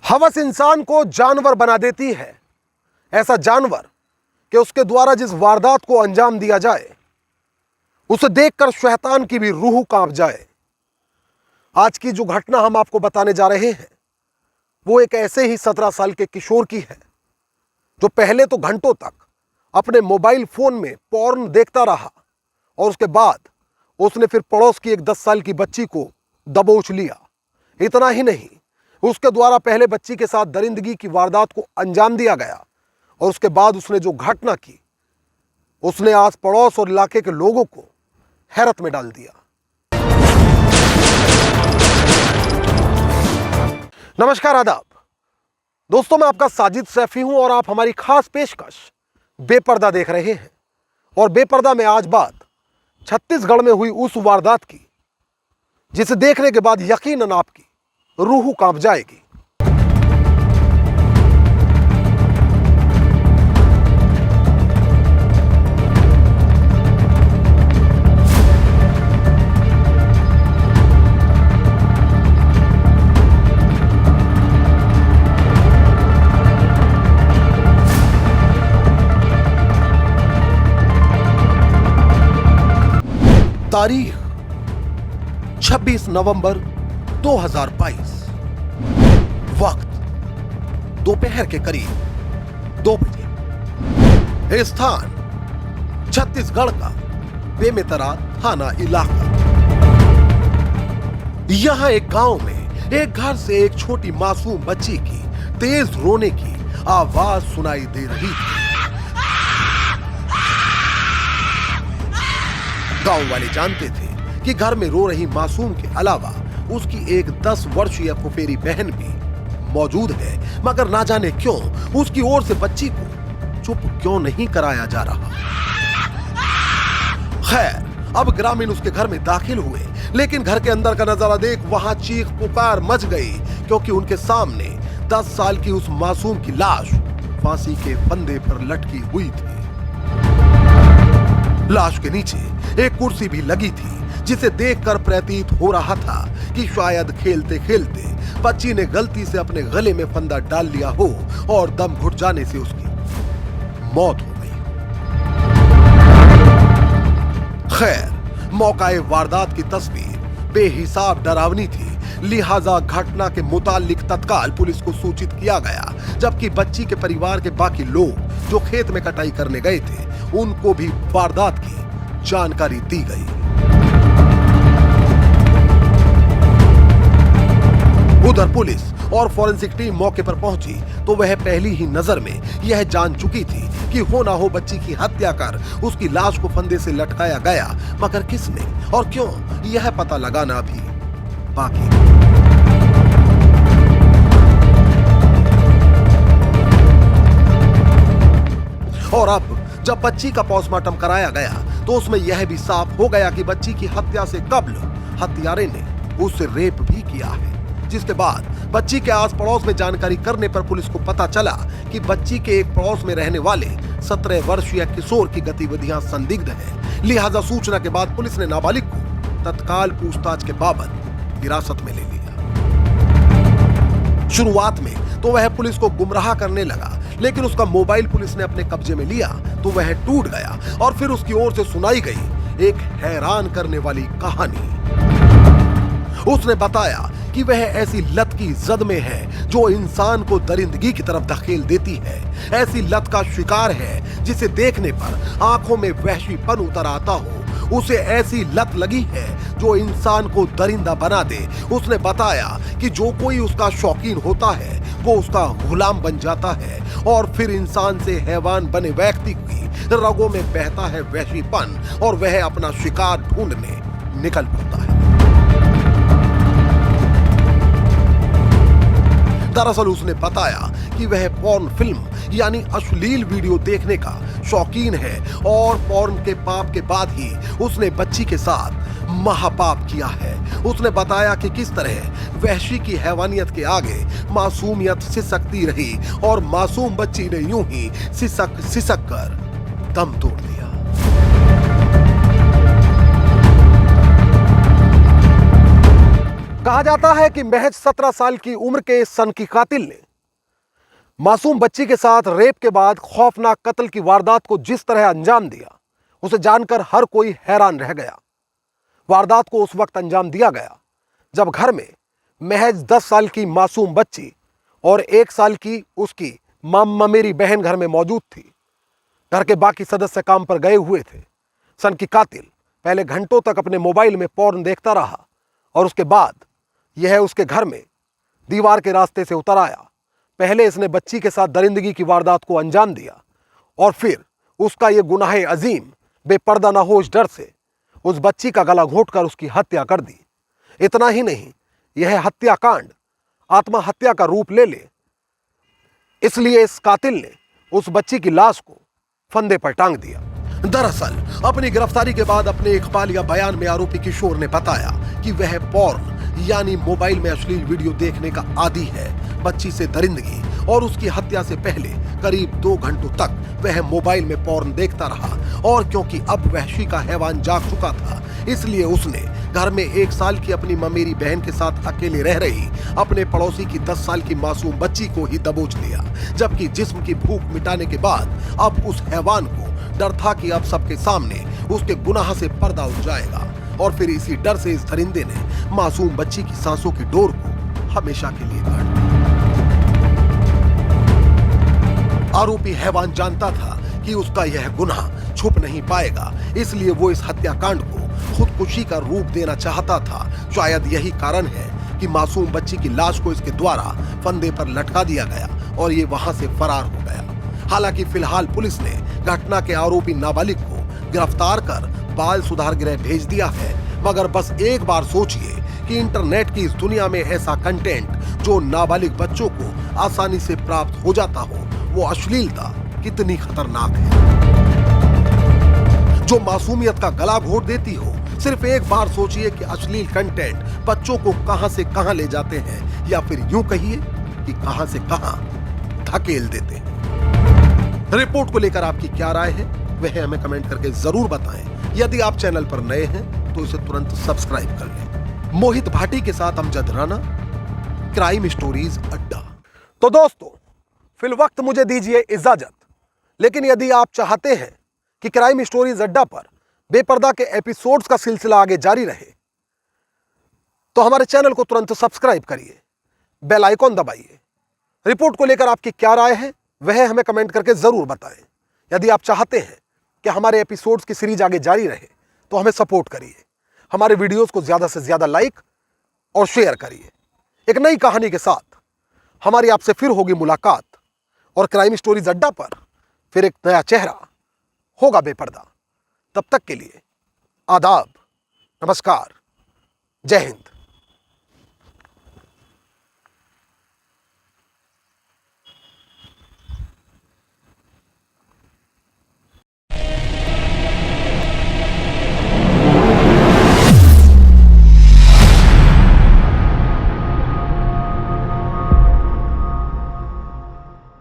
हवस इंसान को जानवर बना देती है। ऐसा जानवर कि उसके द्वारा जिस वारदात को अंजाम दिया जाए उसे देखकर शैतान की भी रूह कांप जाए। आज की जो घटना हम आपको बताने जा रहे हैं वो एक ऐसे ही 17 साल के किशोर की है जो पहले तो घंटों तक अपने मोबाइल फोन में पॉर्न देखता रहा और उसके बाद उसने फिर पड़ोस की एक 10 साल की बच्ची को दबोच लिया। इतना ही नहीं, उसके द्वारा पहले बच्ची के साथ दरिंदगी की वारदात को अंजाम दिया गया और उसके बाद उसने जो घटना की उसने आस पड़ोस और इलाके के लोगों को हैरत में डाल दिया। नमस्कार, आदाब दोस्तों, मैं आपका साजिद सैफी हूं और आप हमारी खास पेशकश बेपर्दा देख रहे हैं। और बेपर्दा में आज बात छत्तीसगढ़ में हुई उस वारदात की जिसे देखने के बाद यकीनन आपकी रूह कांप जाएगी। तारीख 26 नवंबर 2022, वक्त दोपहर के करीब 2 बजे। स्थान छत्तीसगढ़ का बेमेतरा थाना इलाका। यहां एक गांव में एक घर से एक छोटी मासूम बच्ची की तेज रोने की आवाज सुनाई दे रही थी। गांव वाले जानते थे कि घर में रो रही मासूम के अलावा उसकी एक 10 वर्षीय फुफेरी बहन भी मौजूद है, मगर ना जाने क्यों उसकी ओर से बच्ची को चुप क्यों नहीं कराया जा रहा। खैर, अब ग्रामीण उसके घर में दाखिल हुए, लेकिन घर के अंदर का नजारा देख वहां चीख पुकार मच गई, क्योंकि उनके सामने 10 साल की उस मासूम की लाश फांसी के फंदे पर लटकी हुई थी। लाश के नीचे एक कुर्सी भी लगी थी, जिसे देखकर प्रतीत हो रहा था कि शायद खेलते खेलते बच्ची ने गलती से अपने गले में फंदा डाल लिया हो और दम घुट जाने से उसकी मौत हो गई। खैर, मौकाए वारदात की तस्वीर बेहिसाब डरावनी थी, लिहाजा घटना के मुतालिक तत्काल पुलिस को सूचित किया गया, जबकि बच्ची के परिवार के बाकी लोग जो खेत में कटाई करने गए थे उनको भी वारदात की जानकारी दी गई। उधर पुलिस और फॉरेंसिक टीम मौके पर पहुंची तो वह पहली ही नजर में यह जान चुकी थी कि हो ना हो बच्ची की हत्या कर उसकी लाश को फंदे से लटकाया गया, मगर किसने और क्यों, यह पता लगाना भी बाकी। और अब जब बच्ची का पोस्टमार्टम कराया गया तो उसमें यह भी साफ हो गया कि बच्ची की हत्या से कब्ल हत्यारे ने उससे रेप भी किया है, जिसके बाद बच्ची के आस पड़ोस में जानकारी करने पर पुलिस को पता चला कि बच्ची के एक पड़ोस में रहने वाले 17 वर्षीय किशोर की गतिविधियां संदिग्ध हैं। लिहाजा सूचना के बाद पुलिस ने नाबालिग को तत्काल पूछताछ के बाबत हिरासत में ले लिया। शुरुआत में तो वह पुलिस को गुमराह करने लगा, लेकिन उसका मोबाइल पुलिस ने अपने कब्जे में लिया तो वह टूट गया और फिर उसकी ओर से सुनाई गई एक हैरान करने वाली कहानी। उसने बताया कि वह ऐसी लत की जद में है जो इंसान को दरिंदगी की तरफ धकेल देती है। ऐसी लत का शिकार है जिसे देखने पर आंखों में वहशीपन उतर आता हो। उसे ऐसी लत लगी है जो इंसान को दरिंदा बना दे। उसने बताया कि जो कोई उसका शौकीन होता है वो उसका गुलाम बन जाता है और फिर इंसान से हैवान बने व्यक्ति की रगों में बहता है वहशीपन और वह अपना शिकार ढूंढने निकल पड़ता है। दरअसल उसने बताया कि वह पॉर्न फिल्म यानी अश्लील वीडियो देखने का शौकीन है और पॉर्न के पाप के बाद ही उसने बच्ची के साथ महापाप किया है। उसने बताया कि किस तरह वहशी की हैवानियत के आगे मासूमियत सिसकती रही और मासूम बच्ची ने यूं ही सिसक सिसक कर दम तोड़ दिया। कहा जाता है कि महज 17 साल की उम्र के इस सन की कातिल ने मासूम बच्ची के साथ रेप के बाद खौफनाक कत्ल की वारदात को जिस तरह अंजाम दिया, उसे जानकर हर कोई हैरान रह गया। वारदात को उस वक्त अंजाम दिया गया जब घर में महज 10 साल की मासूम बच्ची और 1 साल की उसकी ममेरी बहन घर में मौजूद थी। घर के बाकी सदस्य काम पर गए हुए थे। सन की कातिल पहले घंटों तक अपने मोबाइल में पॉर्न देखता रहा और उसके बाद यह उसके घर में दीवार के रास्ते से उतर आया। पहले इसने बच्ची के साथ दरिंदगी की वारदात को अंजाम दिया और फिर उसका यह गुनाह अजीम बेपर्दा नहोश डर से उस बच्ची का गला घोंटकर उसकी हत्या कर दी। इतना ही नहीं, यह हत्याकांड आत्महत्या का रूप ले ले, इसलिए इस कातिल ने उस बच्ची की लाश को फंदे पर टांग दिया। दरअसल अपनी गिरफ्तारी के बाद अपने इकबालिया बयान में आरोपी किशोर ने बताया कि वह पॉर्न यानी मोबाइल में अश्लील वीडियो देखने का आदी है। बच्ची से दरिंदगी और उसकी हत्या से पहले करीब 2 घंटों तक वह मोबाइल में पॉर्न देखता रहा और क्योंकि अब वहशी का हैवान जाग चुका था, इसलिए उसने घर में 1 साल की अपनी ममेरी बहन के साथ अकेले रह रही अपने पड़ोसी की 10 साल की मासूम बच्ची को ही दबोच लिया। जबकि जिस्म की भूख मिटाने के बाद अब उस हैवान को डर था कि अब सबके सामने उसके गुनाह से पर्दा उठ जाएगा और फिर इसी डर से इस दरिंदे ने मासूम बच्ची की सांसों की डोर को हमेशा के लिए काट दिया। आरोपी हैवान जानता था कि उसका यह गुनाह छुप नहीं पाएगा, इसलिए वो इस हत्याकांड को खुदकुशी का रूप देना चाहता था। शायद यही कारण है कि मासूम बच्ची की लाश को इसके द्वारा फंदे पर लटका दिया गया और ये वहां से फरार हो गया। हालांकि फिलहाल पुलिस ने घटना के आरोपी नाबालिग को गिरफ्तार कर बाल सुधार गृह भेज दिया है, मगर बस एक बार सोचिए कि इंटरनेट की इस दुनिया में ऐसा कंटेंट जो नाबालिग बच्चों को आसानी से प्राप्त हो जाता हो, वो अश्लीलता कितनी खतरनाक है, जो मासूमियत का गला घोट देती हो। सिर्फ एक बार सोचिए कि अश्लील कंटेंट बच्चों को कहां से कहां ले जाते हैं, या फिर यूं कहिए कि कहां से कहां धकेल देते हैं। रिपोर्ट को लेकर आपकी क्या राय है, वह हमें कमेंट करके जरूर बताएं। यदि आप चैनल पर नए हैं तो इसे तुरंत सब्सक्राइब कर लें। मोहित भाटी के साथ अमजद राना, क्राइम स्टोरीज अड्डा। तो दोस्तों, फिल वक्त मुझे दीजिए इजाजत, लेकिन यदि आप चाहते हैं कि क्राइम स्टोरीज अड्डा पर बेपर्दा के एपिसोड्स का सिलसिला आगे जारी रहे, तो हमारे चैनल को तुरंत सब्सक्राइब करिए, बेल आइकॉन दबाइए। रिपोर्ट को लेकर आपकी क्या राय है, वह हमें कमेंट करके जरूर बताएं। यदि आप चाहते हैं कि हमारे एपिसोड्स की सीरीज आगे जारी रहे, तो हमें सपोर्ट करिए, हमारे वीडियोस को ज्यादा से ज्यादा लाइक और शेयर करिए। एक नई कहानी के साथ हमारी आपसे फिर होगी मुलाकात और क्राइम स्टोरीज अड्डा पर फिर एक नया चेहरा होगा बेपर्दा। तब तक के लिए आदाब, नमस्कार, जय हिंद।